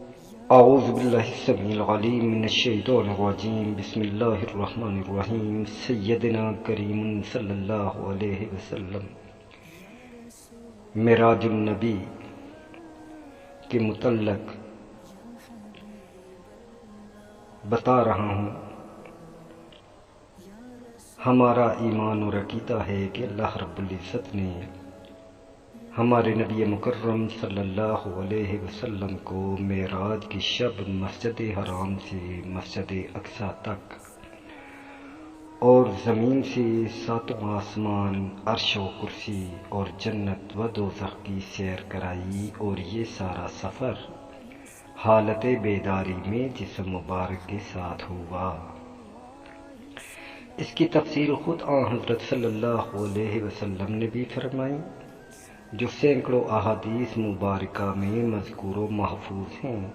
اعوذ باللہ السمیع العلیم من الشیطان الرجیم بسم اللہ الرحمن الرحیم سیدنا کریم صلی اللہ علیہ وسلم معراج النبی کے متعلق بتا رہا ہوں۔ ہمارا ایمان اور عقیدہ ہے کہ اللہ رب العزت نے ہمارے نبی مکرم صلی اللہ علیہ وسلم کو معراج کی شب مسجد حرام سے مسجد اقصی تک اور زمین سے ساتواں آسمان، عرش و کرسی اور جنت و دوزخ کی سیر کرائی، اور یہ سارا سفر حالت بیداری میں جسم مبارک کے ساتھ ہوا۔ اس کی تفصیل خود آن حضرت صلی اللہ علیہ وسلم نے بھی فرمائی، جو سینکڑوں احادیث مبارکہ میں مذکور و محفوظ ہیں۔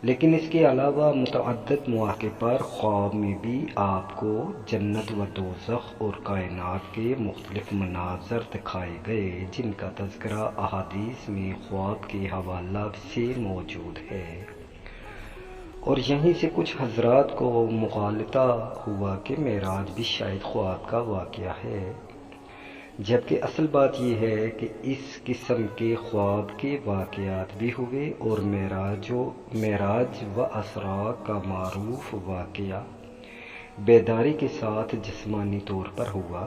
لیکن اس کے علاوہ متعدد مواقع پر خواب میں بھی آپ کو جنت و دوزخ اور کائنات کے مختلف مناظر دکھائے گئے، جن کا تذکرہ احادیث میں خواب کے حوالہ سے موجود ہے، اور یہیں سے کچھ حضرات کو مغالطہ ہوا کہ معراج بھی شاید خواب کا واقعہ ہے، جبکہ اصل بات یہ ہے کہ اس قسم کے خواب کے واقعات بھی ہوئے، اور معراج و اسراء کا معروف واقعہ بیداری کے ساتھ جسمانی طور پر ہوا،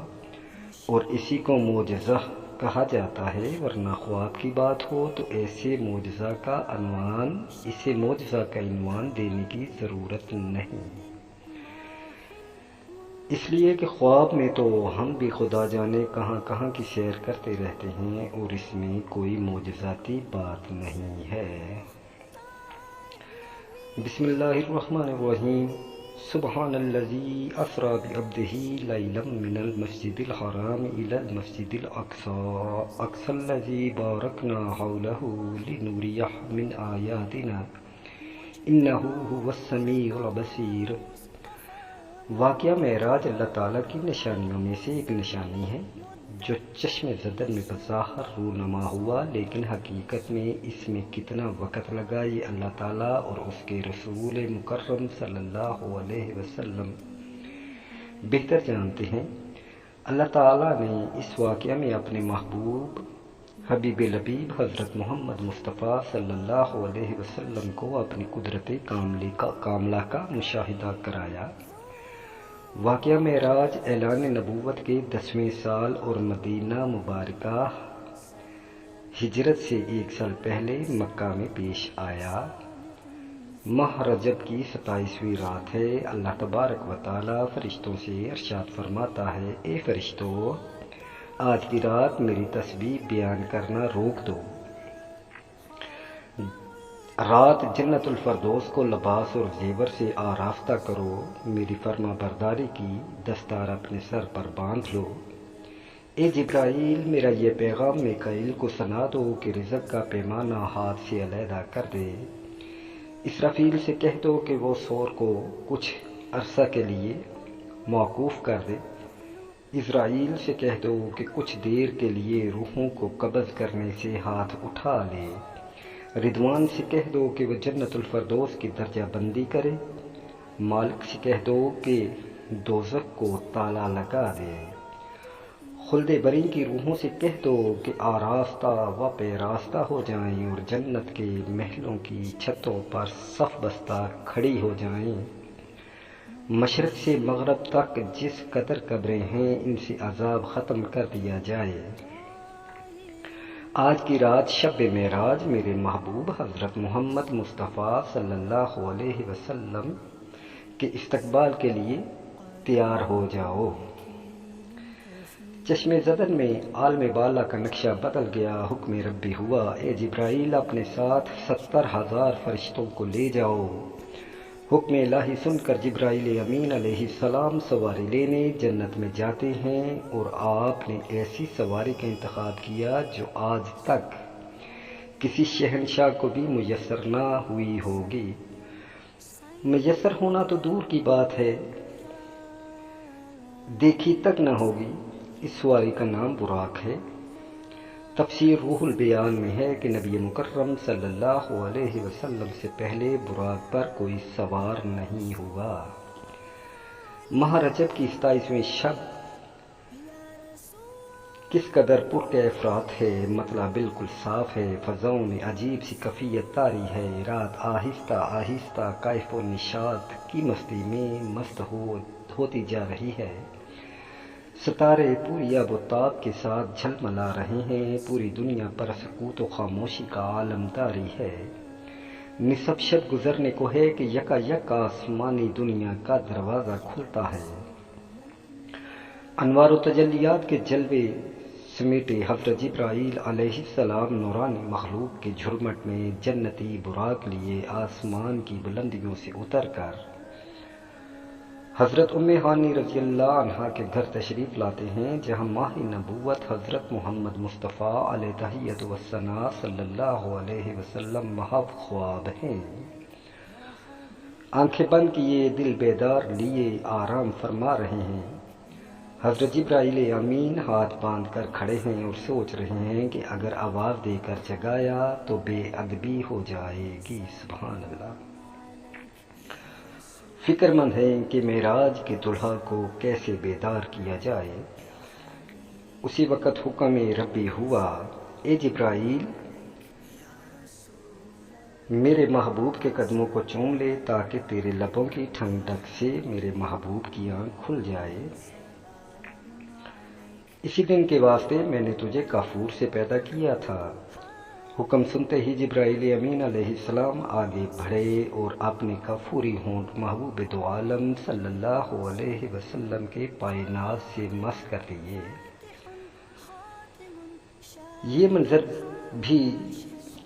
اور اسی کو معجزہ کہا جاتا ہے، ورنہ خواب کی بات ہو تو اسے معجزہ کا عنوان دینے کی ضرورت نہیں، اس لیے کہ خواب میں تو ہم بھی خدا جانے کہاں کہاں کی سیر کرتے رہتے ہیں، اور اس میں کوئی معجزاتی بات نہیں ہے۔ بسم اللہ الرحمن الرحیم۔ سبحان الذی اسریٰ بعبدہ لیلا من المسجد الحرام الی المسجد الاقصی الذی بارکنا حولہ لنریہ من آیاتنا انہ ھو السمیع البصیر۔ واقعہ معراج اللہ تعالیٰ کی نشانیوں میں سے ایک نشانی ہے، جو چشم زدن میں بظاہر رونما ہوا، لیکن حقیقت میں اس میں کتنا وقت لگا یہ اللہ تعالیٰ اور اس کے رسول مکرم صلی اللہ علیہ وسلم بہتر جانتے ہیں۔ اللہ تعالیٰ نے اس واقعہ میں اپنے محبوب حبیب لبیب حضرت محمد مصطفیٰ صلی اللہ علیہ وسلم کو اپنی قدرت کاملہ کا مشاہدہ کرایا۔ واقعہ معراج اعلان نبوت کے 10ویں سال اور مدینہ مبارکہ ہجرت سے 1 سال پہلے مکہ میں پیش آیا۔ ماہ رجب کی 27ویں رات ہے۔ اللہ تبارک و تعالیٰ فرشتوں سے ارشاد فرماتا ہے، اے فرشتوں، آج کی رات میری تسبیح بیان کرنا روک دو۔ رات جنت الفردوس کو لباس اور زیور سے آراستہ کرو، میری فرما برداری کی دستار اپنے سر پر باندھ لو۔ اے جبرائیل، میرا یہ پیغام میکائیل کو سنا دو کہ رزق کا پیمانہ ہاتھ سے علیحدہ کر دے۔ اسرافیل سے کہہ دو کہ وہ سور کو کچھ عرصہ کے لیے موقوف کر دے۔ اسرائیل سے کہہ دو کہ کچھ دیر کے لیے روحوں کو قبض کرنے سے ہاتھ اٹھا لے۔ رضوان سے کہہ دو کہ وہ جنت الفردوس کی درجہ بندی کرے۔ مالک سے کہہ دو کہ دوزخ کو تالا لگا دے۔ خلد بری کی روحوں سے کہہ دو کہ آراستہ و پیراستہ ہو جائیں اور جنت کے محلوں کی چھتوں پر صف بستہ کھڑی ہو جائیں۔ مشرق سے مغرب تک جس قدر قبریں ہیں، ان سے عذاب ختم کر دیا جائے۔ آج کی رات شب معراج میرے محبوب حضرت محمد مصطفیٰ صلی اللہ علیہ وسلم کے استقبال کے لیے تیار ہو جاؤ۔ چشم زدن میں عالم بالا کا نقشہ بدل گیا، حکم ربی ہوا، اے جبرائیل، اپنے ساتھ 70,000 فرشتوں کو لے جاؤ۔ حکم الہی سن کر جبرائیل امین علیہ السلام سواری لینے جنت میں جاتے ہیں، اور آپ نے ایسی سواری کا انتخاب کیا جو آج تک کسی شہنشاہ کو بھی میسر نہ ہوئی ہوگی۔ میسر ہونا تو دور کی بات ہے، دیکھی تک نہ ہوگی۔ اس سواری کا نام براق ہے۔ تفسیر روح البیان میں ہے کہ نبی مکرم صلی اللہ علیہ وسلم سے پہلے براق پر کوئی سوار نہیں ہوا۔ ماہ رجب کی 27ویں شب کس قدر پرکیف رات ہے، مطلع بالکل صاف ہے، فضاؤں میں عجیب سی کیفیت طاری ہے، رات آہستہ آہستہ کیف و نشاط کی مستی میں مست ہوتی جا رہی ہے، ستارے پوری آب و تاب کے ساتھ جھلملا رہے ہیں، پوری دنیا پر سکوت و خاموشی کا عالم طاری ہے، نصف شب گزرنے کو ہے کہ یکا یک آسمانی دنیا کا دروازہ کھلتا ہے، انوار و تجلیات کے جلوے سمیٹے حضرت جبرائیل علیہ السلام نورانی مخلوق کے جھرمٹ میں جنتی براق لیے آسمان کی بلندیوں سے اتر کر حضرت ام ہانی رضی اللہ عنہا کے گھر تشریف لاتے ہیں، جہاں ماہ نبوت حضرت محمد مصطفیٰ علیہ تحیت والثناء صلی اللہ علیہ وسلم محو خواب ہیں، آنکھیں بند کیے دل بیدار لیے آرام فرما رہے ہیں، حضرت جبرائیل امین ہاتھ باندھ کر کھڑے ہیں اور سوچ رہے ہیں کہ اگر آواز دے کر جگایا تو بے ادبی ہو جائے گی، سبحان اللہ، فکر مند ہیں کہ معراج کے دلہا کو کیسے بیدار کیا جائے، اسی وقت حکم ربی ہوا، اے جبرائیل میرے محبوب کے قدموں کو چوم لے تاکہ تیرے لبوں کی ٹھنڈک سے میرے محبوب کی آنکھ کھل جائے، اسی دن کے واسطے میں نے تجھے کافور سے پیدا کیا تھا۔ حکم سنتے ہی جبرائیل امین علیہ السلام آگے بڑھے اور اپنے کافوری ہونٹ محبوب دو عالم صلی اللہ علیہ وسلم کے پائے ناز سے مس کر لیے۔ یہ منظر بھی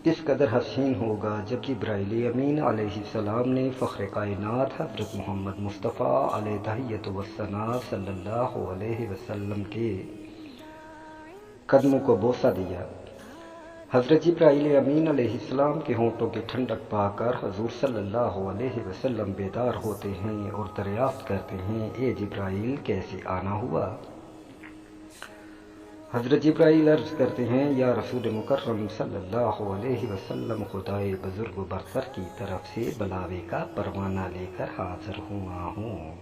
اس قدر حسین ہوگا جب جبرائیل امین علیہ السلام نے فخر کائنات حضرت محمد مصطفیٰ علیہ تحیت والثناء صلی اللہ علیہ وسلم کے قدموں کو بوسہ دیا۔ حضرت جبرائیل امین علیہ السلام کے ہونٹوں کی ٹھنڈک پا کر حضور صلی اللہ علیہ وسلم بیدار ہوتے ہیں اور دریافت کرتے ہیں، اے جبرائیل کیسے آنا ہوا؟ حضرت جبرائیل عرض کرتے ہیں، یا رسول مکرم صلی اللہ علیہ وسلم، خدائے بزرگ و برتر کی طرف سے بلاوے کا پروانہ لے کر حاضر ہوا ہوں۔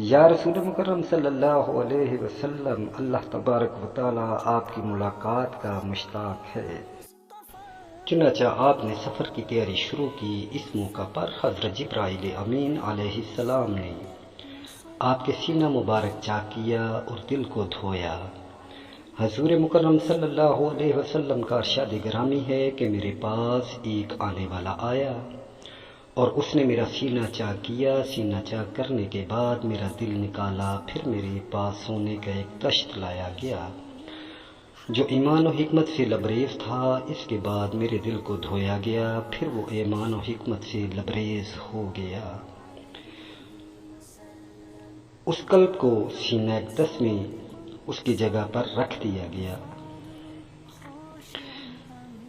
یا رسول مکرم صلی اللہ علیہ وسلم، اللہ تبارک و تعالیٰ آپ کی ملاقات کا مشتاق ہے۔ چنانچہ آپ نے سفر کی تیاری شروع کی۔ اس موقع پر حضرت جبرائیل امین علیہ السلام نے آپ کے سینہ مبارک چاک کیا اور دل کو دھویا۔ حضور مکرم صلی اللہ علیہ وسلم کا ارشاد گرامی ہے کہ میرے پاس ایک آنے والا آیا اور اس نے میرا سینہ چاک کیا، سینہ چاک کرنے کے بعد میرا دل نکالا، پھر میرے پاس سونے کا ایک تشت لایا گیا جو ایمان و حکمت سے لبریز تھا، اس کے بعد میرے دل کو دھویا گیا، پھر وہ ایمان و حکمت سے لبریز ہو گیا، اس قلب کو سینہ اقدس میں اس کی جگہ پر رکھ دیا گیا۔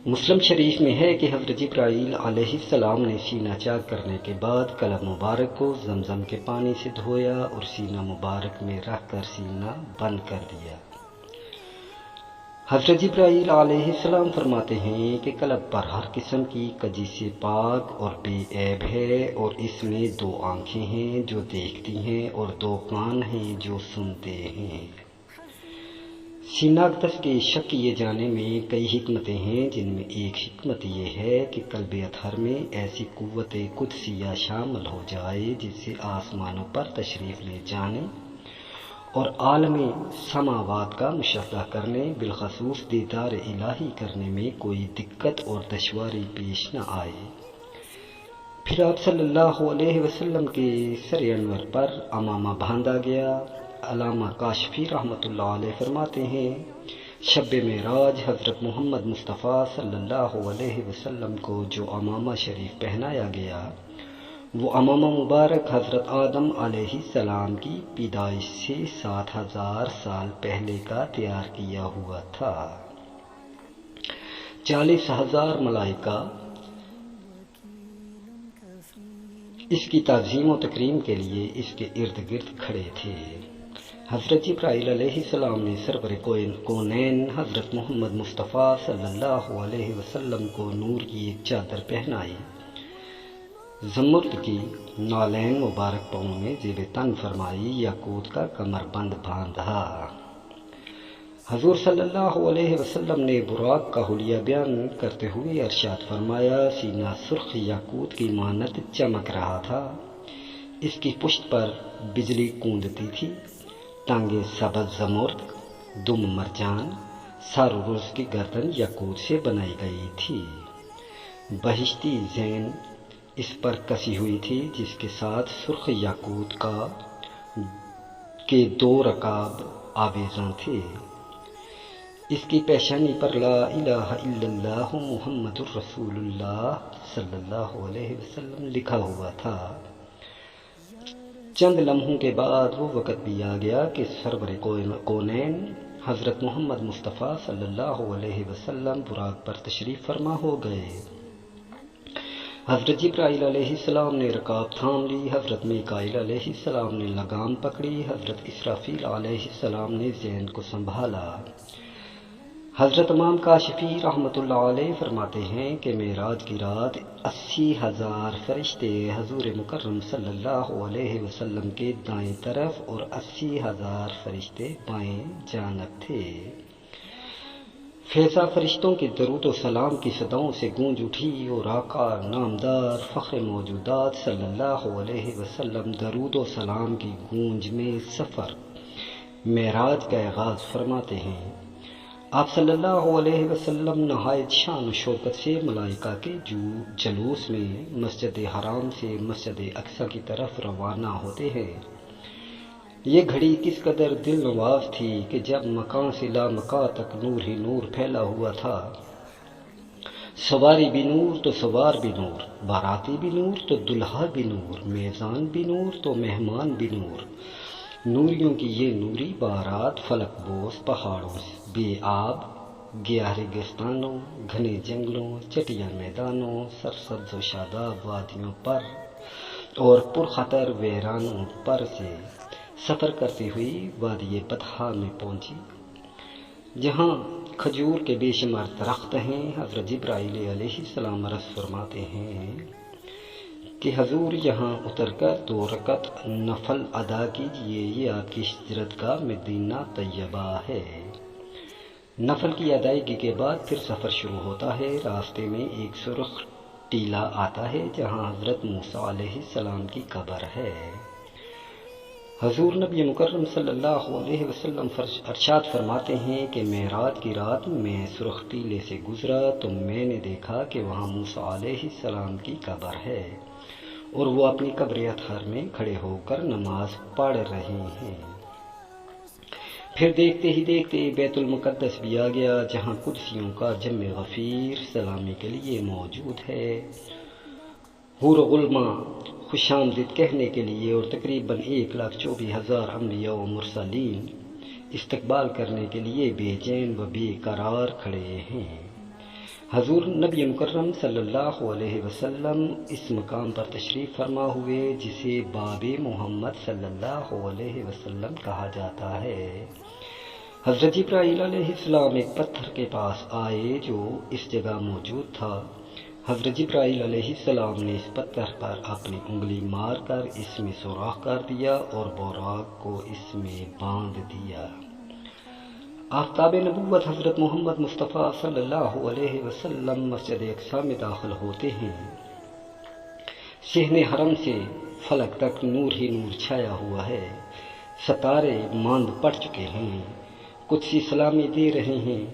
مسلم شریف میں ہے کہ حضرت جبرائیل علیہ السلام نے سینہ چاک کرنے کے بعد قلب مبارک کو زمزم کے پانی سے دھویا اور سینہ مبارک میں رکھ کر سینہ بند کر دیا۔ حضرت جبرائیل علیہ السلام فرماتے ہیں کہ قلب پر ہر قسم کی کجی سے پاک اور بے عیب ہے، اور اس میں 2 آنکھیں ہیں جو دیکھتی ہیں اور 2 کان ہیں جو سنتے ہیں۔ سینہ اقدس کے شک کیے جانے میں کئی حکمتیں ہیں، جن میں ایک حکمت یہ ہے کہ قلب اطہر میں ایسی قوت قدسیہ شامل ہو جائے جس سے آسمانوں پر تشریف لے جانے اور عالم سماوات کا مشاہدہ کرنے، بالخصوص دیدار الہی کرنے میں کوئی دقت اور دشواری پیش نہ آئے۔ پھر آپ صلی اللہ علیہ وسلم کے سر انور پر عمامہ باندھا گیا۔ علامہ کاشفی رحمۃ اللہ علیہ فرماتے ہیں، شب معراج حضرت محمد مصطفیٰ صلی اللہ علیہ وسلم کو جو عمامہ شریف پہنایا گیا، وہ عمامہ مبارک حضرت آدم علیہ السلام کی پیدائش سے 7000 سال پہلے کا تیار کیا ہوا تھا۔ 40,000 ملائکہ اس کی تعظیم و تکریم کے لیے اس کے ارد گرد کھڑے تھے۔ حضرت جبرائیل علیہ السلام نے سرور کونین حضرت محمد مصطفیٰ صلی اللہ علیہ وسلم کو نور کی ایک چادر پہنائی، زمرد کی نالین مبارک پاؤں میں زیب تن فرمائی، یاقوت کا کمر بند باندھا۔ حضور صلی اللہ علیہ وسلم نے براق کا حلیہ بیان کرتے ہوئے ارشاد فرمایا، سینہ سرخ یاقوت کی مانند چمک رہا تھا، اس کی پشت پر بجلی کوندتی تھی، ٹانگیں سبز زمرد، دم مرجان، سر و اس کی گردن یاقوت سے بنائی گئی تھی، بہشتی زین اس پر کسی ہوئی تھی، جس کے ساتھ سرخ یاقوت کے 2 رکاب آویزاں تھے، اس کی پیشانی پر لا الہ الا اللہ محمد الرسول اللہ صلی اللہ علیہ وسلم لکھا ہوا تھا۔ چند لمحوں کے بعد وہ وقت بھی آ گیا کہ سرور کونین حضرت محمد مصطفیٰ صلی اللہ علیہ وسلم براق پر تشریف فرما ہو گئے۔ حضرت جبرائیل علیہ السلام نے رکاب تھام لی، حضرت میکائیل علیہ السلام نے لگام پکڑی، حضرت اسرافیل علیہ السلام نے زین کو سنبھالا۔ حضرت امام کاشفی رحمۃ اللہ علیہ فرماتے ہیں کہ معراج کی رات 80,000 فرشتے حضور مکرم صلی اللہ علیہ وسلم کے دائیں طرف اور 80,000 فرشتے بائیں جانب تھے۔ فیضا فرشتوں کے درود و سلام کی صداؤں سے گونج اٹھی اور آقا نامدار فخر موجودات صلی اللہ علیہ وسلم درود و سلام کی گونج میں سفر معراج کا آغاز فرماتے ہیں۔ آپ صلی اللہ علیہ وسلم نہایت شان و شوکت سے ملائکہ کے جلوس میں مسجد حرام سے مسجد اقصی کی طرف روانہ ہوتے ہیں۔ یہ گھڑی کس قدر دل نواز تھی کہ جب مکان سے لامکان تک نور ہی نور پھیلا ہوا تھا، سواری بھی نور تو سوار بھی نور، باراتی بھی نور تو دلہا بھی نور، میزان بھی نور تو مہمان بھی نور، نوریوں کی یہ نوری بارات فلک بوس پہاڑوں بے آب گیاہ ریگستانوں، گھنے جنگلوں، چٹیا میدانوں، سرسبز و شاداب وادیوں پر اور پرخطر ویرانوں پر سے سفر کرتی ہوئی وادی بطحا میں پہنچی، جہاں کھجور کے بے شمار درخت ہیں۔ حضرت جبرائیل علیہ السلام عرض فرماتے ہیں کہ حضور یہاں اتر کر 2 رکعت نفل ادا کیجئے، یہ آپ کی ہجرت کا مدینہ طیبہ ہے۔ نفل کی ادائیگی کے بعد پھر سفر شروع ہوتا ہے۔ راستے میں ایک سرخ ٹیلہ آتا ہے جہاں حضرت موسیٰ علیہ السلام کی قبر ہے۔ حضور نبی مکرم صلی اللہ علیہ وسلم ارشاد فرماتے ہیں کہ معراج کی رات میں سرخ ٹیلے سے گزرا تو میں نے دیکھا کہ وہاں موسیٰ علیہ السلام کی قبر ہے اور وہ اپنی قبر اطہر میں کھڑے ہو کر نماز پڑھ رہے ہیں۔ پھر دیکھتے ہی دیکھتے بیت المقدس بھی آ گیا، جہاں قدسیوں کا جم غفیر سلامی کے لیے موجود ہے، حور و غلماں خوش آمدید کہنے کے لیے اور تقریباً 1,24,000 انبیاء و مرسلین استقبال کرنے کے لیے بے چین و بے قرار کھڑے ہیں۔ حضور نبی مکرم صلی اللہ علیہ وسلم اس مقام پر تشریف فرما ہوئے جسے باب محمد صلی اللہ علیہ وسلم کہا جاتا ہے۔ حضرت جبرائیل علیہ السلام ایک پتھر کے پاس آئے جو اس جگہ موجود تھا۔ حضرت جبرائیل علیہ السلام نے اس پتھر پر اپنی انگلی مار کر اس میں سوراخ کر دیا اور براق کو اس میں باندھ دیا۔ آفتاب نبوت حضرت محمد مصطفیٰ صلی اللہ علیہ وسلم مسجد اقصی میں داخل ہوتے ہیں۔ صحن حرم سے فلک تک نور ہی نور چھایا ہوا ہے، ستارے ماند پڑ چکے ہیں، قدسی سلامی دے رہے ہیں،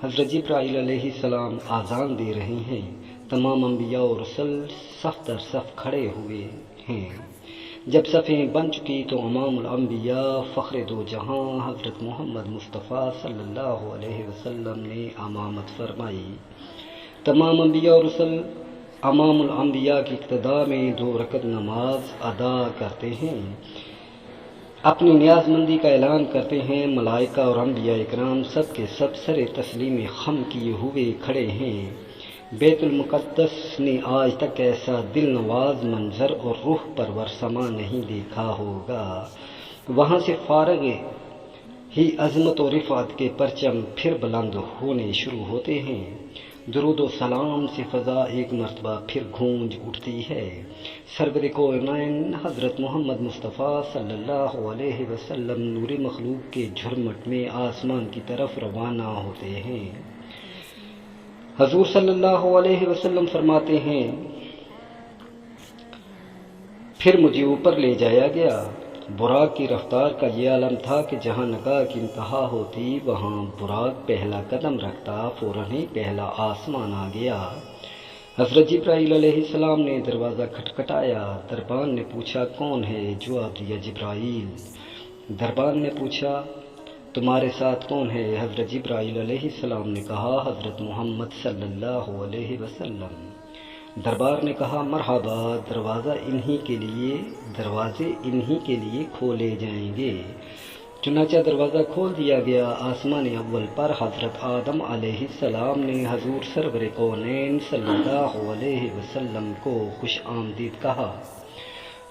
حضرت جبرائیل علیہ السلام آذان دے رہے ہیں، تمام انبیاء اور رسل صف در صف کھڑے ہوئے ہیں۔ جب صفیں بن چکی تو امام الانبیاء فخر دو جہاں حضرت محمد مصطفیٰ صلی اللہ علیہ وسلم نے امامت فرمائی۔ تمام انبیاء اور رسل امام الانبیاء کی اقتداء میں 2 رکعت نماز ادا کرتے ہیں، اپنی نیاز مندی کا اعلان کرتے ہیں۔ ملائکہ اور انبیاء اکرام سب کے سب سر تسلیم خم کیے ہوئے کھڑے ہیں۔ بیت المقدس نے آج تک ایسا دل نواز منظر اور روح پرور سما نہیں دیکھا ہوگا۔ وہاں سے فارغ ہی عظمت و رفعت کے پرچم پھر بلند ہونے شروع ہوتے ہیں۔ درود و سلام سے فضا ایک مرتبہ پھر گونج اٹھتی ہے۔ سرور کونین حضرت محمد مصطفیٰ صلی اللہ علیہ وسلم نور مخلوق کے جھرمٹ میں آسمان کی طرف روانہ ہوتے ہیں۔ حضور صلی اللہ علیہ وسلم فرماتے ہیں، پھر مجھے اوپر لے جایا گیا۔ براق کی رفتار کا یہ عالم تھا کہ جہاں نگاہ کی انتہا ہوتی وہاں براق پہلا قدم رکھتا، فوراً ہی پہلا آسمان آ گیا۔ حضرت جبرائیل علیہ السلام نے دروازہ کھٹکھٹایا۔ دربان نے پوچھا کون ہے؟ جواب دیا جبرائیل۔ دربان نے پوچھا تمہارے ساتھ کون ہے؟ حضرت جبرائیل علیہ السلام نے کہا حضرت محمد صلی اللہ علیہ وسلم۔ دربار نے کہا مرحبا، دروازے انہی کے لیے کھولے جائیں گے۔ چنانچہ دروازہ کھول دیا گیا۔ آسمان اول پر حضرت آدم علیہ السلام نے حضور سرور کونین صلی اللہ علیہ وسلم کو خوش آمدید کہا۔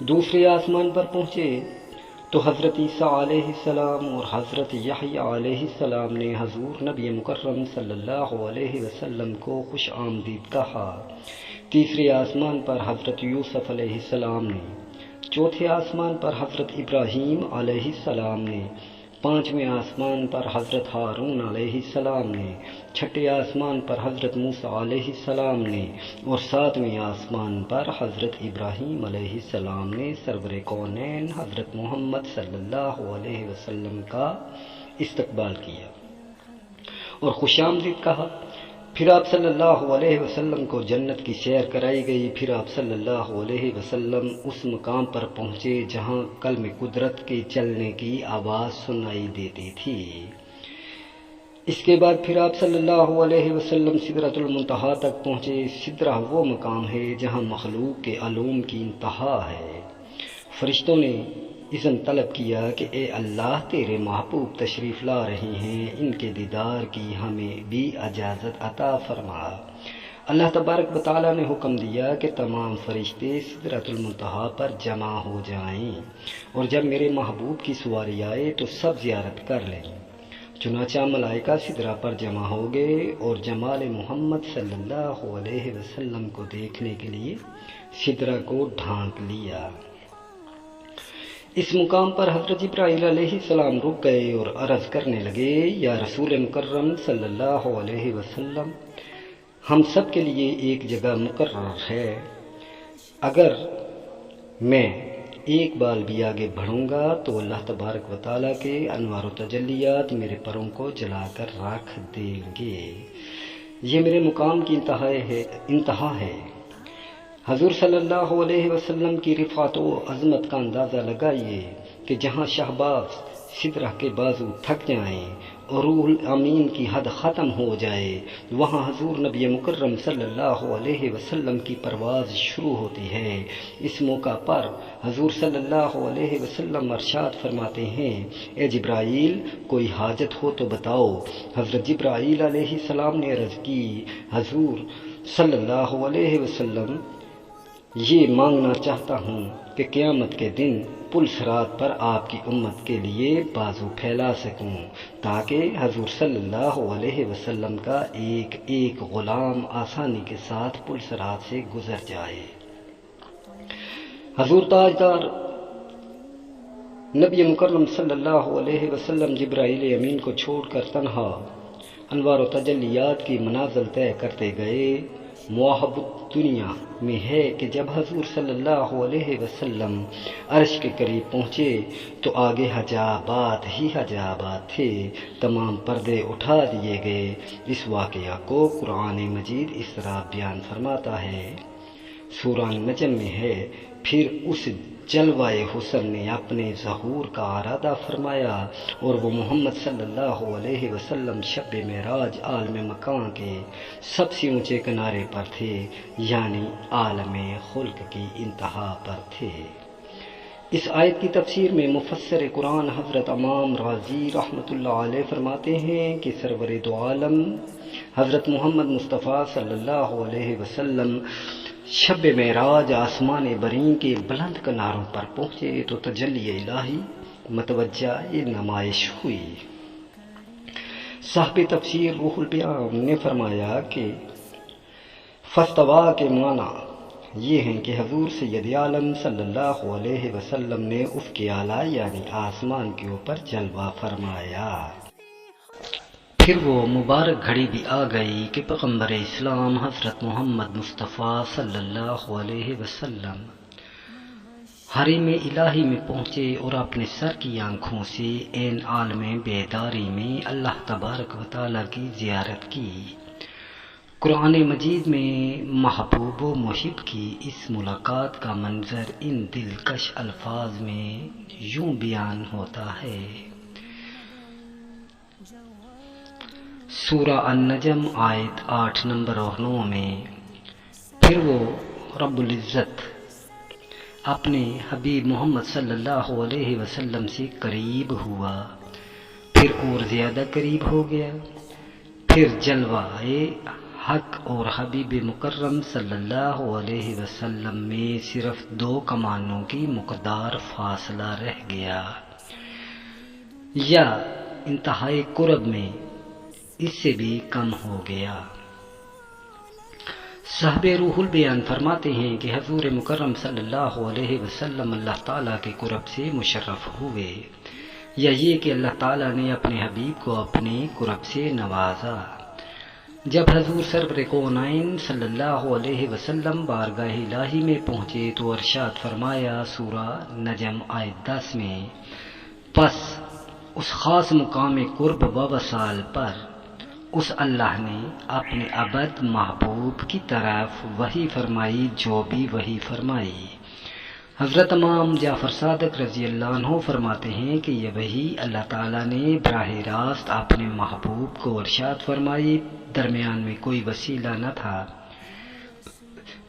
دوسرے آسمان پر پہنچے تو حضرت عیسیٰ علیہ السلام اور حضرت یحییٰ علیہ السلام نے حضور نبی مکرم صلی اللہ علیہ وسلم کو خوش آمدید کہا۔ تیسرے آسمان پر حضرت یوسف علیہ السلام نے، چوتھے آسمان پر حضرت ابراہیم علیہ السلام نے، پانچویں آسمان پر حضرت ہارون علیہ السلام نے، چھٹے آسمان پر حضرت موسیٰ علیہ السلام نے اور ساتویں آسمان پر حضرت ابراہیم علیہ السلام نے سرور کونین حضرت محمد صلی اللہ علیہ وسلم کا استقبال کیا اور خوش آمدید کہا۔ پھر آپ صلی اللہ علیہ وسلم کو جنت کی سیر کرائی گئی۔ پھر آپ صلی اللہ علیہ وسلم اس مقام پر پہنچے جہاں قلم قدرت کے چلنے کی آواز سنائی دیتی تھی۔ اس کے بعد پھر آپ صلی اللہ علیہ وسلم سدرۃ المنتہا تک پہنچے۔ سدرہ وہ مقام ہے جہاں مخلوق کے علوم کی انتہا ہے۔ فرشتوں نے اذن طلب کیا کہ اے اللہ تیرے محبوب تشریف لا رہے ہیں، ان کے دیدار کی ہمیں بھی اجازت عطا فرما۔ اللہ تبارک و تعالیٰ نے حکم دیا کہ تمام فرشتے سدرۃ المنتہا پر جمع ہو جائیں اور جب میرے محبوب کی سواری آئے تو سب زیارت کر لیں۔ چنانچہ ملائکہ سدرہ پر جمع ہو گئے اور جمال محمد صلی اللہ علیہ وسلم کو دیکھنے کے لیے سدرہ کو ڈھانک لیا۔ اس مقام پر حضرت جبرائیل علیہ السلام رک گئے اور عرض کرنے لگے، یا رسول مکرم صلی اللہ علیہ وسلم، ہم سب کے لیے ایک جگہ مقرر ہے، اگر میں ایک بال بھی آگے بڑھوں گا تو اللہ تبارک و تعالیٰ کے انوار و تجلیات میرے پروں کو جلا کر رکھ دیں گے۔ یہ میرے مقام کی انتہا ہے۔ حضور صلی اللہ علیہ وسلم کی رفعت و عظمت کا اندازہ لگائیے کہ جہاں شہباز سدرہ کے بازو تھک جائیں اور روح الامین کی حد ختم ہو جائے، وہاں حضور نبی مکرم صلی اللہ علیہ وسلم کی پرواز شروع ہوتی ہے۔ اس موقع پر حضور صلی اللہ علیہ وسلم ارشاد فرماتے ہیں، اے جبرائیل کوئی حاجت ہو تو بتاؤ۔ حضرت جبرائیل علیہ السلام نے عرض کی، حضور صلی اللہ علیہ وسلم یہ مانگنا چاہتا ہوں کہ قیامت کے دن پل صراط پر آپ کی امت کے لیے بازو پھیلا سکوں تاکہ حضور صلی اللہ علیہ وسلم کا ایک ایک غلام آسانی کے ساتھ پل صراط سے گزر جائے۔ حضور تاجدار نبی مکرم صلی اللہ علیہ وسلم جبرائیل امین کو چھوڑ کر تنہا انوار و تجلیات کی منازل طے کرتے گئے۔ محب دنیا میں ہے کہ جب حضور صلی اللہ علیہ وسلم عرش کے قریب پہنچے تو آگے حجابات ہی حجابات تھے، تمام پردے اٹھا دیے گئے۔ اس واقعہ کو قرآن مجید اس طرح بیان فرماتا ہے، سورہ نجم میں ہے، پھر اس جلوہ حسن نے اپنے ظہور کا ارادہ فرمایا اور وہ محمد صلی اللہ علیہ وسلم شب معراج عالم مکان کے سب سے اونچے کنارے پر تھے، یعنی عالم خلق کی انتہا پر تھے۔ اس آیت کی تفسیر میں مفسر قرآن حضرت امام رازی رحمۃ اللہ علیہ فرماتے ہیں کہ سرور دو عالم حضرت محمد مصطفیٰ صلی اللہ علیہ وسلم شب معراج آسمان برین کے بلند کناروں پر پہنچے تو تجلی الہی متوجہ نمائش ہوئی۔ صاحب تفسیر روح البیان نے فرمایا کہ فاستویٰ کے معنی یہ ہیں کہ حضور سید عالم صلی اللہ علیہ وسلم نے افق اعلیٰ یعنی آسمان کے اوپر جلوہ فرمایا۔ پھر وہ مبارک گھڑی بھی آ گئی کہ پیغمبر اسلام حضرت محمد مصطفیٰ صلی اللہ علیہ وسلم حریم الہی میں پہنچے اور اپنے سر کی آنکھوں سے عین عالم بیداری میں اللہ تبارک و تعالیٰ کی زیارت کی۔ قرآن مجید میں محبوب و محب کی اس ملاقات کا منظر ان دلکش الفاظ میں یوں بیان ہوتا ہے۔ سورہ النجم آیت 8 نمبر اور 9 میں، پھر وہ رب العزت اپنے حبیب محمد صلی اللہ علیہ وسلم سے قریب ہوا، پھر اور زیادہ قریب ہو گیا، پھر جلوہ حق اور حبیب مکرم صلی اللہ علیہ وسلم میں صرف 2 کمانوں کی مقدار فاصلہ رہ گیا، یا انتہائی قرب میں اس سے بھی کم ہو گیا۔ صاحب روح البیان فرماتے ہیں کہ حضور مکرم صلی اللہ علیہ وسلم اللہ تعالیٰ کے قرب سے مشرف ہوئے، یا یہ کہ اللہ تعالیٰ نے اپنے حبیب کو اپنے قرب سے نوازا۔ جب حضور سرور کونین صلی اللہ علیہ وسلم بارگاہ الہی میں پہنچے تو ارشاد فرمایا سورہ نجم آیت 10 میں، پس اس خاص مقام قرب و وصال پر اس اللہ نے اپنے عبد محبوب کی طرف وحی فرمائی جو بھی وحی فرمائی۔ حضرت امام جعفر صادق رضی اللہ عنہ فرماتے ہیں کہ یہ وحی اللہ تعالیٰ نے براہ راست اپنے محبوب کو ارشاد فرمائی، درمیان میں کوئی وسیلہ نہ تھا۔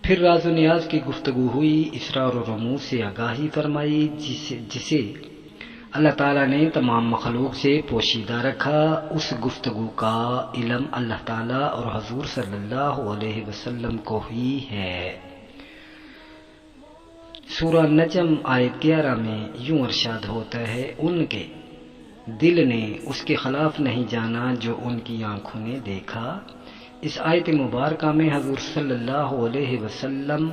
پھر راز و نیاز کی گفتگو ہوئی، اسرار و رموز سے آگاہی فرمائی جسے اللہ تعالیٰ نے تمام مخلوق سے پوشیدہ رکھا۔ اس گفتگو کا علم اللہ تعالیٰ اور حضور صلی اللہ علیہ وسلم کو ہی ہے۔ سورہ نجم آیت 11 میں یوں ارشاد ہوتا ہے، ان کے دل نے اس کے خلاف نہیں جانا جو ان کی آنکھوں نے دیکھا۔ اس آیت مبارکہ میں حضور صلی اللہ علیہ وسلم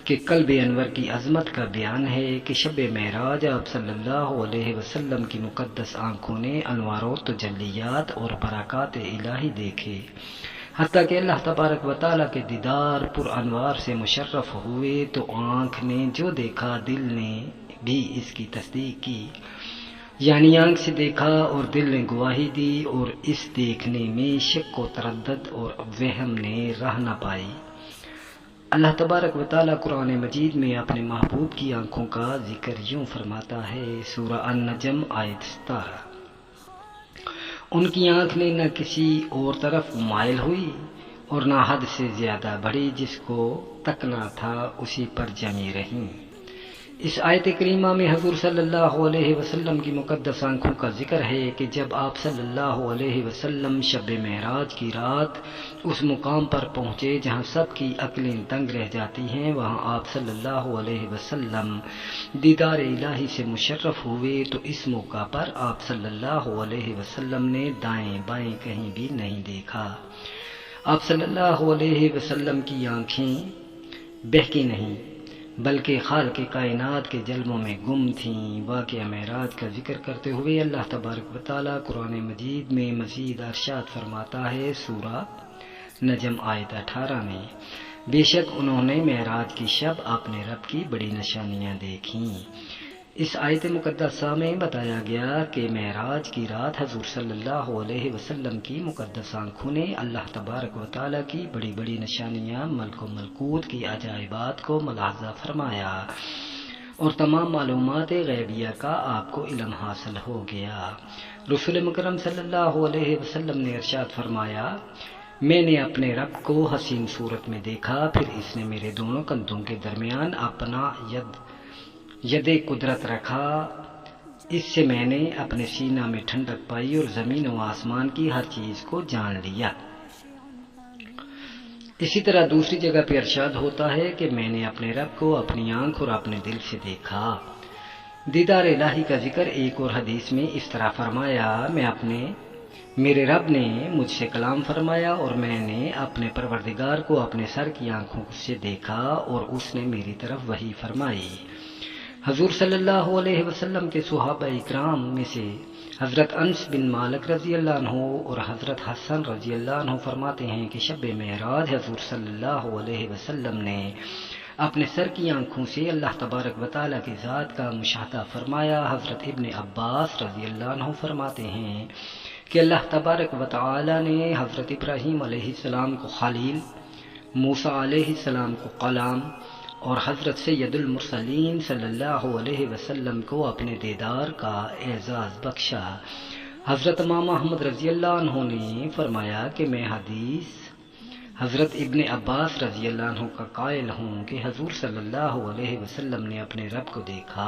کہ قلب انور کی عظمت کا بیان ہے کہ شب معراج آپ صلی اللہ علیہ وسلم کی مقدس آنکھوں نے انوار و تجلیات اور برکات الہی دیکھے، حتیٰ کہ اللہ تبارک و تعالیٰ کے دیدار پر انوار سے مشرف ہوئے تو آنکھ نے جو دیکھا دل نے بھی اس کی تصدیق کی، یعنی آنکھ سے دیکھا اور دل نے گواہی دی، اور اس دیکھنے میں شک و تردد اور وہم نے راہ نہ پائی۔ اللہ تبارک و تعالیٰ قرآن مجید میں اپنے محبوب کی آنکھوں کا ذکر یوں فرماتا ہے، سورہ النجم آیت 17، ان کی آنکھ نے نہ کسی اور طرف مائل ہوئی اور نہ حد سے زیادہ بڑھی، جس کو تکنا تھا اسی پر جمی رہیں۔ اس آیت کریمہ میں حضور صلی اللہ علیہ وسلم کی مقدس آنکھوں کا ذکر ہے کہ جب آپ صلی اللہ علیہ وسلم شب معراج کی رات اس مقام پر پہنچے جہاں سب کی عقلیں دنگ رہ جاتی ہیں، وہاں آپ صلی اللہ علیہ وسلم دیدار الہی سے مشرف ہوئے، تو اس موقع پر آپ صلی اللہ علیہ وسلم نے دائیں بائیں کہیں بھی نہیں دیکھا۔ آپ صلی اللہ علیہ وسلم کی آنکھیں بہکی نہیں بلکہ خالق کائنات کے جلووں میں گم تھیں۔ واقعہ معراج کا ذکر کرتے ہوئے اللہ تبارک و تعالیٰ قرآن مجید میں مزید ارشاد فرماتا ہے، سورہ نجم آیت 18 میں، بے شک انہوں نے معراج کی شب اپنے رب کی بڑی نشانیاں دیکھیں۔ اس آیت مقدسہ میں بتایا گیا کہ معراج کی رات حضور صلی اللہ علیہ وسلم کی مقدس آنکھوں نے اللہ تبارک و تعالیٰ کی بڑی بڑی نشانیاں، ملک و ملکوت کی عجائبات کو ملاحظہ فرمایا اور تمام معلومات غیبیہ کا آپ کو علم حاصل ہو گیا۔ رسول مکرم صلی اللہ علیہ وسلم نے ارشاد فرمایا، میں نے اپنے رب کو حسین صورت میں دیکھا، پھر اس نے میرے دونوں کندھوں کے درمیان اپنا ید قدرت رکھا، اس سے میں نے اپنے سینہ میں ٹھنڈک پائی اور زمین و آسمان کی ہر چیز کو جان لیا۔ اسی طرح دوسری جگہ پہ ارشاد ہوتا ہے کہ میں نے اپنے رب کو اپنی آنکھ اور اپنے دل سے دیکھا۔ دیدار الہی کا ذکر ایک اور حدیث میں اس طرح فرمایا، میرے رب نے مجھ سے کلام فرمایا اور میں نے اپنے پروردگار کو اپنے سر کی آنکھوں سے دیکھا اور اس نے میری طرف وحی فرمائی۔ حضور صلی اللہ علیہ وسلم کے صحابہ اکرام میں سے حضرت انس بن مالک رضی اللہ عنہ اور حضرت حسن رضی اللہ عنہ فرماتے ہیں کہ شب معراج حضور صلی اللہ علیہ وسلم نے اپنے سر کی آنکھوں سے اللہ تبارک و تعالیٰ کی ذات کا مشاہدہ فرمایا۔ حضرت ابن عباس رضی اللہ عنہ فرماتے ہیں کہ اللہ تبارک و تعالیٰ نے حضرت ابراہیم علیہ السلام کو خلیل، موسیٰ علیہ السلام کو کلام اور حضرت سید المرسلین صلی اللہ علیہ وسلم کو اپنے دیدار کا اعزاز بخشا۔ حضرت امام احمد رضی اللہ عنہ نے فرمایا کہ میں حضرت ابن عباس رضی اللہ عنہ کا قائل ہوں کہ حضور صلی اللہ علیہ وسلم نے اپنے رب کو دیکھا۔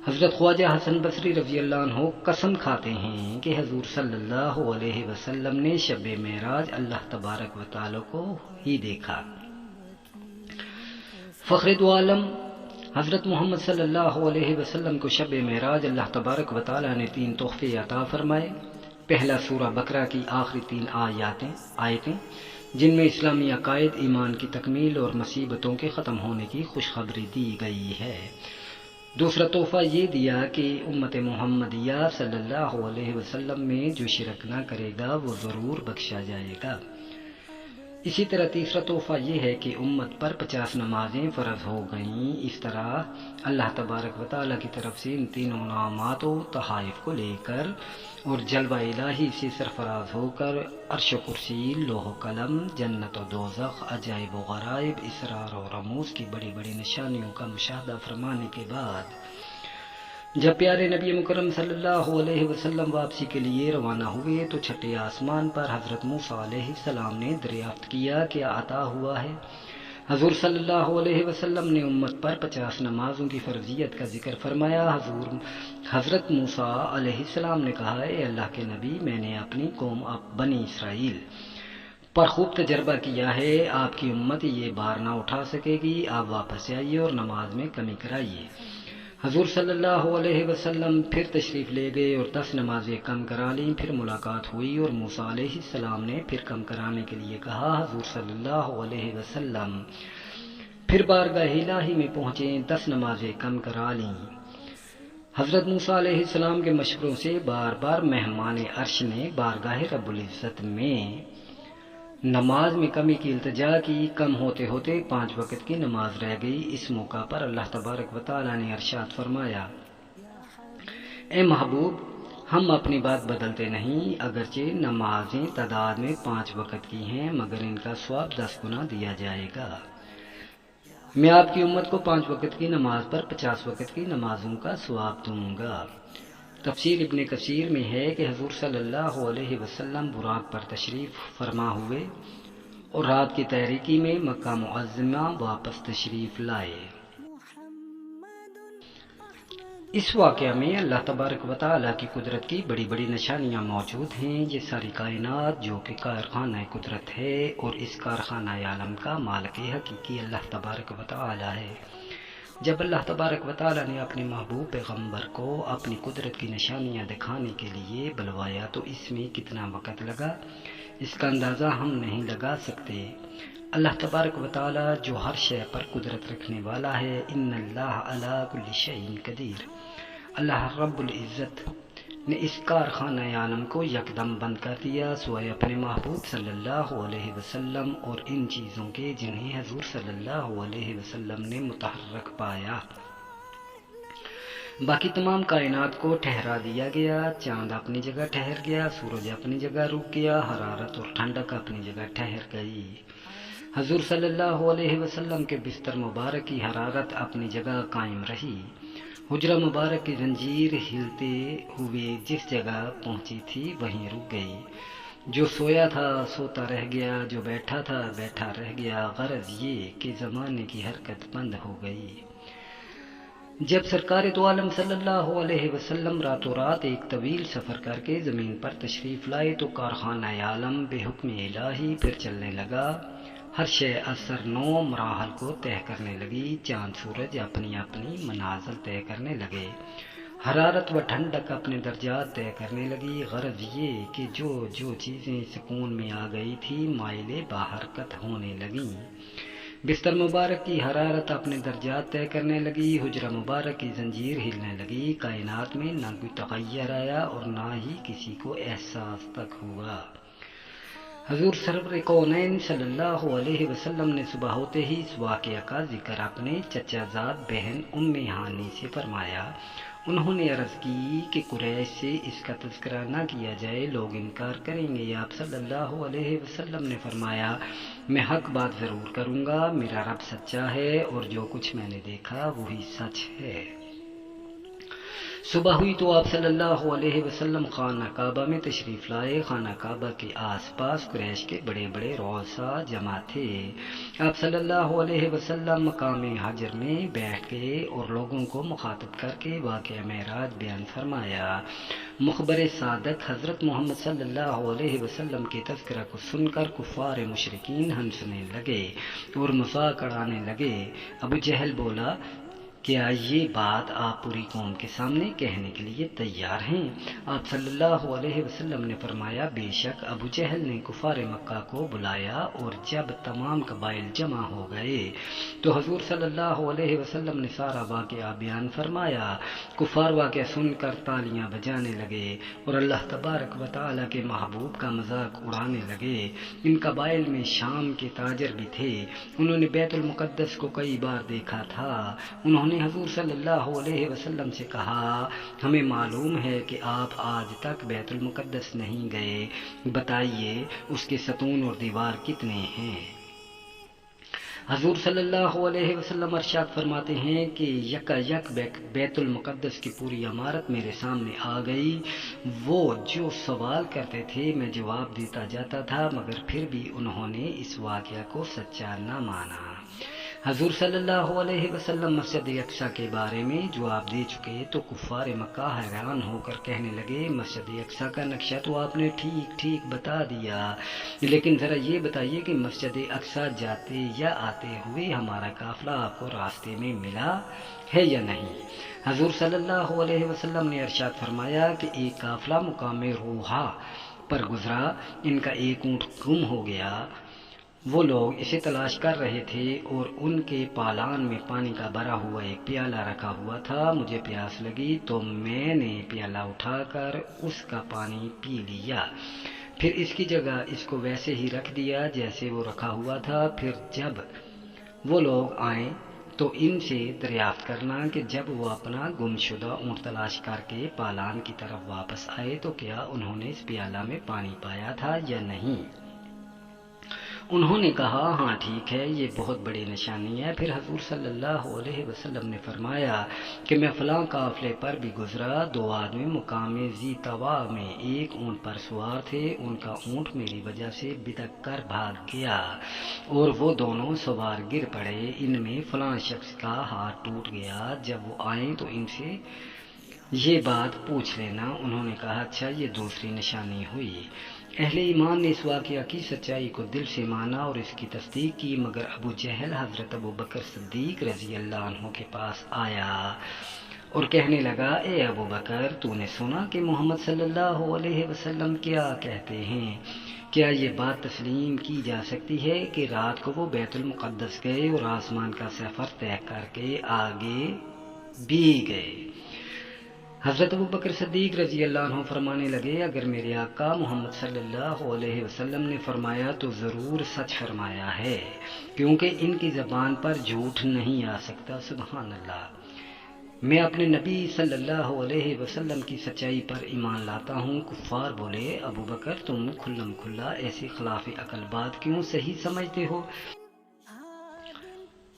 حضرت خواجہ حسن بصری رضی اللہ عنہ قسم کھاتے ہیں کہ حضور صلی اللہ علیہ وسلم نے شب معراج اللہ تبارک و تعالیٰ کو ہی دیکھا۔ فخر دو عالم حضرت محمد صلی اللہ علیہ وسلم کو شب معراج اللہ تبارک و تعالیٰ نے 3 تحفے عطا فرمائے۔ پہلا سورہ بقرہ کی آخری 3 آیتیں جن میں اسلامی عقائد، ایمان کی تکمیل اور مصیبتوں کے ختم ہونے کی خوشخبری دی گئی ہے۔ دوسرا تحفہ یہ دیا کہ امت محمدیہ صلی اللہ علیہ وسلم میں جو شرک نہ کرے گا وہ ضرور بخشا جائے گا۔ اسی طرح تیسرا تحفہ یہ ہے کہ امت پر 50 نمازیں فرض ہو گئیں۔ اس طرح اللہ تبارک و تعالیٰ کی طرف سے ان تینوں انعامات و تحائف کو لے کر اور جلوہ الہی سے سرفراز ہو کر عرش و کرسی، لوح و قلم، جنت و دوزخ، عجائب و غرائب، اسرار و رموز کی بڑی بڑی نشانیوں کا مشاہدہ فرمانے کے بعد جب پیارے نبی مکرم صلی اللہ علیہ وسلم واپسی کے لیے روانہ ہوئے تو چھٹے آسمان پر حضرت موسیٰ علیہ السلام نے دریافت کیا کیا عطا ہوا ہے۔ حضور صلی اللہ علیہ وسلم نے امت پر 50 نمازوں کی فرضیت کا ذکر فرمایا۔ حضرت موسیٰ علیہ السلام نے کہا، اے اللہ کے نبی، میں نے اپنی قوم بنی اسرائیل پر خوب تجربہ کیا ہے، آپ کی امت یہ بار نہ اٹھا سکے گی، آپ واپس آئیے اور نماز میں کمی کرائیے۔ حضور صلی اللہ علیہ وسلم پھر تشریف لے گئے اور 10 نمازیں کم کرا لیں۔ پھر ملاقات ہوئی اور موسیٰ علیہ السلام نے پھر کم کرانے کے لیے کہا۔ حضور صلی اللہ علیہ وسلم پھر بارگاہ الہی میں پہنچے، 10 نمازیں کم کرا لیں۔ حضرت موسیٰ علیہ السلام کے مشوروں سے بار بار مہمان عرش نے بارگاہ رب العزت میں نماز میں کمی کی التجا کی۔ کم ہوتے ہوتے 5 وقت کی نماز رہ گئی۔ اس موقع پر اللہ تبارک و تعالیٰ نے ارشاد فرمایا، اے محبوب، ہم اپنی بات بدلتے نہیں، اگرچہ نمازیں تعداد میں 5 وقت کی ہیں مگر ان کا ثواب 10 گنا دیا جائے گا۔ میں آپ کی امت کو 5 وقت کی نماز پر 50 وقت کی نمازوں کا ثواب دوں گا۔ تفسیر ابن کثیر میں ہے کہ حضور صلی اللہ علیہ وسلم براق پر تشریف فرما ہوئے اور رات کی تاریکی میں مکہ معظمہ واپس تشریف لائے۔ اس واقعہ میں اللہ تبارک و تعالیٰ کی قدرت کی بڑی بڑی نشانیاں موجود ہیں۔ یہ ساری کائنات جو کہ کارخانہ قدرت ہے اور اس کارخانہ عالم کا مالک حقیقی اللہ تبارک و تعالیٰ ہے۔ جب اللہ تبارک و تعالیٰ نے اپنے محبوب پیغمبر کو اپنی قدرت کی نشانیاں دکھانے کے لیے بلوایا تو اس میں کتنا وقت لگا اس کا اندازہ ہم نہیں لگا سکتے۔ اللہ تبارک و تعالیٰ جو ہر شے پر قدرت رکھنے والا ہے، ان اللہ علی کل شیء قدیر، اللہ رب العزت نے اس کارخانہ عالم کو یکدم بند کر دیا سوائے اپنے محبوب صلی اللہ علیہ وسلم اور ان چیزوں کے جنہیں حضور صلی اللہ علیہ وسلم نے متحرک پایا۔ باقی تمام کائنات کو ٹھہرا دیا گیا، چاند اپنی جگہ ٹھہر گیا، سورج اپنی جگہ رک گیا، حرارت اور ٹھنڈک اپنی جگہ ٹھہر گئی۔ حضور صلی اللہ علیہ وسلم کے بستر مبارک کی حرارت اپنی جگہ قائم رہی۔ حجرہ مبارک کی زنجیر ہلتے ہوئے جس جگہ پہنچی تھی وہیں رک گئی۔ جو سویا تھا سوتا رہ گیا، جو بیٹھا تھا بیٹھا رہ گیا، غرض یہ کہ زمانے کی حرکت بند ہو گئی۔ جب سرکار دو عالم صلی اللہ علیہ وسلم راتوں رات ایک طویل سفر کر کے زمین پر تشریف لائے تو کارخانہ عالم بے حکم الہی پھر چلنے لگا۔ ہر شے اثر 9 مراحل کو طے کرنے لگی، چاند سورج اپنی اپنی منازل طے کرنے لگے، حرارت و ٹھنڈک اپنے درجات طے کرنے لگی۔ غرض یہ کہ جو جو چیزیں سکون میں آ گئی تھی مائل بحرکت ہونے لگیں۔ بستر مبارک کی حرارت اپنے درجات طے کرنے لگی، حجرہ مبارک کی زنجیر ہلنے لگی، کائنات میں نہ کوئی تغیر آیا اور نہ ہی کسی کو احساس تک ہوا۔ حضور سرور کونین صلی اللہ علیہ وسلم نے صبح ہوتے ہی اس واقعہ کا ذکر اپنے چچا زاد بہن ام ہانی سے فرمایا۔ انہوں نے عرض کی کہ قریش سے اس کا تذکرہ نہ کیا جائے، لوگ انکار کریں گے۔ آپ صلی اللہ علیہ وسلم نے فرمایا، میں حق بات ضرور کروں گا، میرا رب سچا ہے اور جو کچھ میں نے دیکھا وہی سچ ہے۔ صبح ہوئی تو آپ صلی اللہ علیہ وسلم خانہ کعبہ میں تشریف لائے۔ خانہ کعبہ کے آس پاس قریش کے بڑے بڑے رؤساء جمع تھے۔ آپ صلی اللہ علیہ وسلم مقام حجر میں بیٹھ گئے اور لوگوں کو مخاطب کر کے واقعہ معراج بیان فرمایا۔ مخبر صادق حضرت محمد صلی اللہ علیہ وسلم کے تذکرہ کو سن کر کفار مشرکین ہنسنے لگے اور مذاق اڑانے لگے۔ ابو جہل بولا، کیا یہ بات آپ پوری قوم کے سامنے کہنے کے لیے تیار ہیں؟ آپ صلی اللہ علیہ وسلم نے فرمایا، بے شک ابو جہل نے کفار مکہ کو بلایا اور جب تمام قبائل جمع ہو گئے تو حضور صلی اللہ علیہ وسلم نے سارا واقعہ بیان فرمایا۔ کفار واقعہ سن کر تالیاں بجانے لگے اور اللہ تبارک و تعالیٰ کے محبوب کا مذاق اڑانے لگے۔ ان قبائل میں شام کے تاجر بھی تھے، انہوں نے بیت المقدس کو کئی بار دیکھا تھا۔ انہوں نے حضور صلی اللہ علیہ وسلم سے کہا، ہمیں معلوم ہے کہ آپ آج تک بیت المقدس نہیں گئے، بتائیے اس کے ستون اور دیوار کتنے ہیں؟ حضور صلی اللہ علیہ وسلم ارشاد فرماتے ہیں کہ یکا یک بیت المقدس کی پوری عمارت میرے سامنے آ گئی۔ وہ جو سوال کرتے تھے میں جواب دیتا جاتا تھا، مگر پھر بھی انہوں نے اس واقعہ کو سچا نہ مانا۔ حضور صلی اللہ علیہ وسلم مسجد اقصی کے بارے میں جواب دے چکے تو کفار مکہ حیران ہو کر کہنے لگے، مسجد اقصی کا نقشہ تو آپ نے ٹھیک ٹھیک بتا دیا، لیکن ذرا یہ بتائیے کہ مسجد اقصی جاتے یا آتے ہوئے ہمارا قافلہ آپ کو راستے میں ملا ہے یا نہیں؟ حضور صلی اللہ علیہ وسلم نے ارشاد فرمایا کہ ایک قافلہ مقام روحا پر گزرا، ان کا ایک اونٹ گم ہو گیا، وہ لوگ اسے تلاش کر رہے تھے اور ان کے پالان میں پانی کا بھرا ہوا ایک پیالہ رکھا ہوا تھا۔ مجھے پیاس لگی تو میں نے پیالہ اٹھا کر اس کا پانی پی لیا، پھر اس کی جگہ اس کو ویسے ہی رکھ دیا جیسے وہ رکھا ہوا تھا۔ پھر جب وہ لوگ آئیں تو ان سے دریافت کرنا کہ جب وہ اپنا گم شدہ اونٹ تلاش کر کے پالان کی طرف واپس آئے تو کیا انہوں نے اس پیالہ میں پانی پایا تھا یا نہیں؟ انہوں نے کہا، ہاں ٹھیک ہے، یہ بہت بڑی نشانی ہے۔ پھر حضور صلی اللہ علیہ وسلم نے فرمایا کہ میں فلاں قافلے پر بھی گزرا، 2 آدمی مقام ذی طوا میں ایک اونٹ پر سوار تھے، ان کا اونٹ میری وجہ سے بدک کر بھاگ گیا اور وہ دونوں سوار گر پڑے، ان میں فلاں شخص کا ہاتھ ٹوٹ گیا، جب وہ آئیں تو ان سے یہ بات پوچھ لینا۔ انہوں نے کہا، اچھا، یہ دوسری نشانی ہوئی۔ اہل ایمان نے اس واقعہ کی سچائی کو دل سے مانا اور اس کی تصدیق کی، مگر ابو جہل حضرت ابو بکر صدیق رضی اللہ عنہ کے پاس آیا اور کہنے لگا، اے ابو بکر، تو نے سنا کہ محمد صلی اللہ علیہ وسلم کیا کہتے ہیں؟ کیا یہ بات تسلیم کی جا سکتی ہے کہ رات کو وہ بیت المقدس گئے اور آسمان کا سفر طے کر کے آگے بھی گئے؟ حضرت ابو بکر صدیق رضی اللہ عنہ فرمانے لگے، اگر میرے آقا محمد صلی اللہ علیہ وسلم نے فرمایا تو ضرور سچ فرمایا ہے، کیونکہ ان کی زبان پر جھوٹ نہیں آ سکتا۔ سبحان اللہ، میں اپنے نبی صلی اللہ علیہ وسلم کی سچائی پر ایمان لاتا ہوں۔ کفار بولے، ابو بکر تم کھلم کھلا ایسی خلاف عقل بات کیوں صحیح سمجھتے ہو؟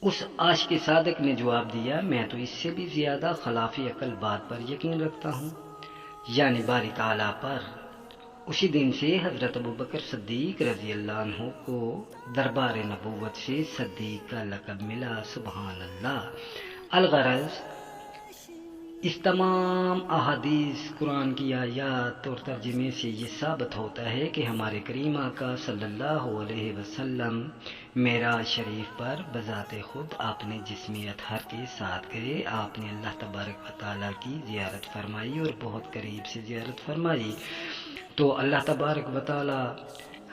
اس عاشق صادق نے جواب دیا، میں تو اس سے بھی زیادہ خلاف عقل بات پر یقین رکھتا ہوں، یعنی باری تعالیٰ پر۔ اسی دن سے حضرت ابو بکر صدیق رضی اللہ عنہ کو دربار نبوت سے صدیق کا لقب ملا۔ سبحان اللہ۔ الغرض اس تمام احادیث، قرآن کی آیات اور ترجمے سے یہ ثابت ہوتا ہے کہ ہمارے کریم آقا صلی اللہ علیہ وسلم معراج شریف پر بذات خود آپ نے جسمی اطہر کے ساتھ گئے. آپ نے اللہ تبارک و تعالیٰ کی زیارت فرمائی اور بہت قریب سے زیارت فرمائی. تو اللہ تبارک و تعالیٰ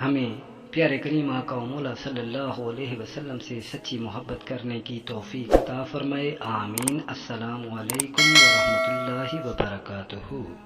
ہمیں پیارے کریم آقا و مولا صلی اللہ علیہ وسلم سے سچی محبت کرنے کی توفیق عطا فرمائے. آمین. السلام علیکم ورحمۃ اللہ وبرکاتہ.